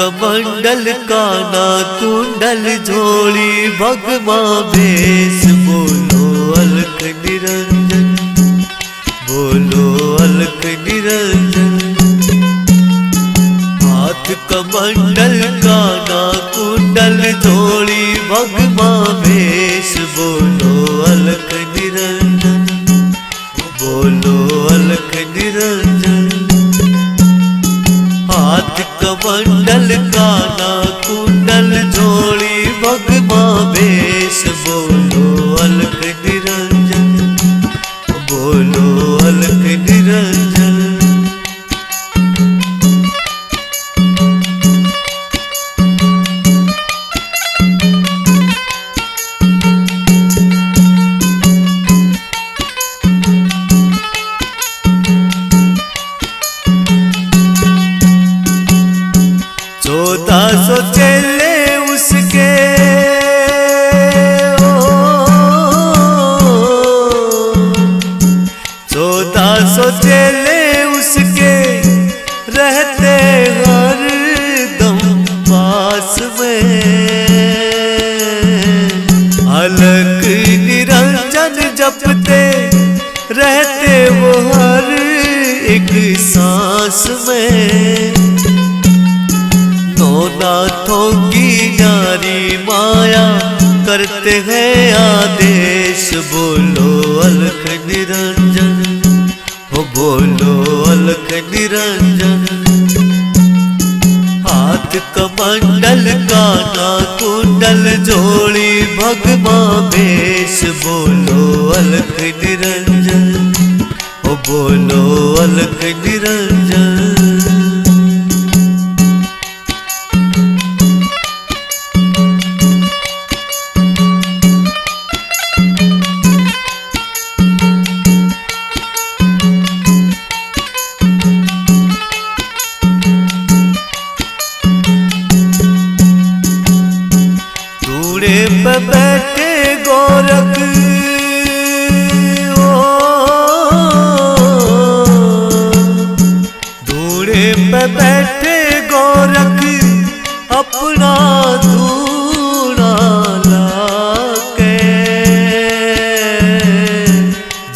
कमंडल काना कुंडल झोली भगवा भेष बोलो अलख निरंजन, बोलो अलख निरंजन। हाथ कमंडल काना कुंडल झोली भगवा भेष बोलो अलख निरंजन, बोलो अलख निरंजन। हाथ कमंडल काना कुंडल झोली भगवा भेष बोलो अलख निरंजन, बोलो अलख निरंजन। चेले उसके चेले उसके रहते हर दम पास में। अलख निरंजन जपते रहते वो हर एक सांस में। नाथों की न्यारी माया करते हैं आदेश बोलो अलख निरंजन, हो बोलो अलख निरंजन। हाथ कमंडल काना कुंडल झोली भगवा भेष बोलो अलख निरंजन, हो बोलो अलख निरंजन। पे बैठे गोरख धूड़े पे बैठे गोरख अपना धूड़ा लाके।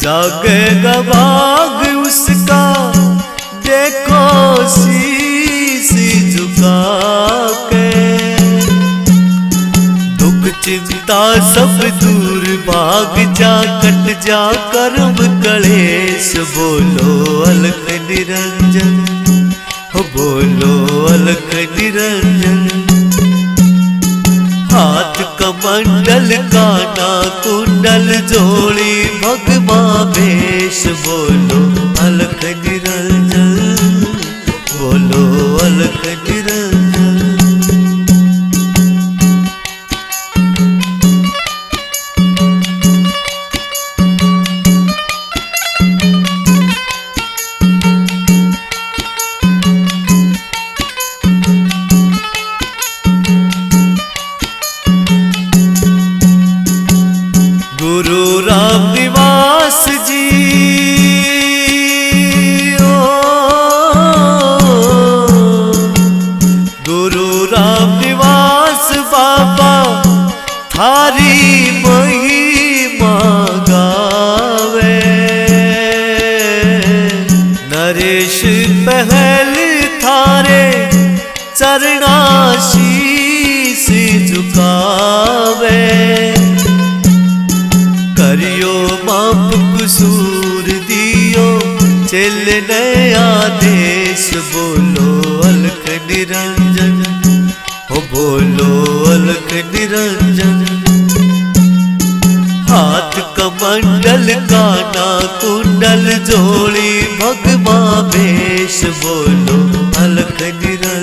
जागेगा बाग उसका देखो शीश झुका के। चिंता सब दूर भाग जा कट जा कर्म कलेश बोलो अलख निरंजन, हो बोलो अलख निरंजन। हाथ कमंडल काना कुंडल झोली भगवा भेष बोलो अलख निरंजन, बोलो अलख निरंजन। गुरु रामनिवास जी गुरु रामनिवास बाबा थारी महिमा गावे। नरेश पहल थारे चरणा शीश झुकावे। करियो माप कसूर दियो चलने आदेश बोलो अलख निरंजन, हो बोलो अलख निरंजन। हाथ कमंडल काना कुंडल झोली भगवा भेष बोलो अलख निरंजन।